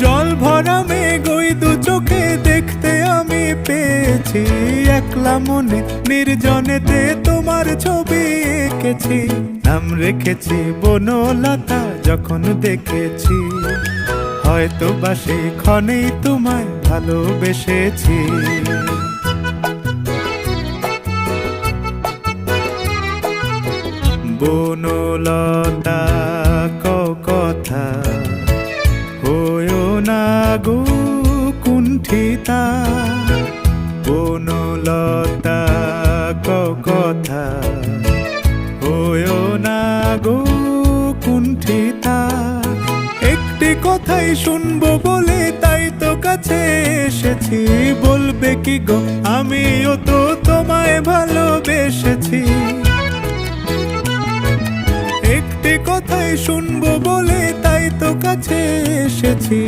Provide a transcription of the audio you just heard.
জল ভরা মেঘ ওই দু চোখে দেখতে আমি পেয়েছি, একলা মনে নির্জনেতে তোমার ছবি এঁকেছি। নাম রেখেছি বনলতা যখন দেখেছি, হয়তো বা সেই ক্ষণেই তোমায় ভালোবেসেছি। বনলতা কথা হয়ো না গো কুণ্ঠিতা, বনলতা কথা হয়ো না গো কুণ্ঠিতা। একটি কথাই শুনবো বলে তাই তো কাছে এসেছি, বলবে কি গো আমিও তো তোমায় ভালোবেসেছি। একটি কথাই শুনবো বলে তাই তো কাছে এসেছি,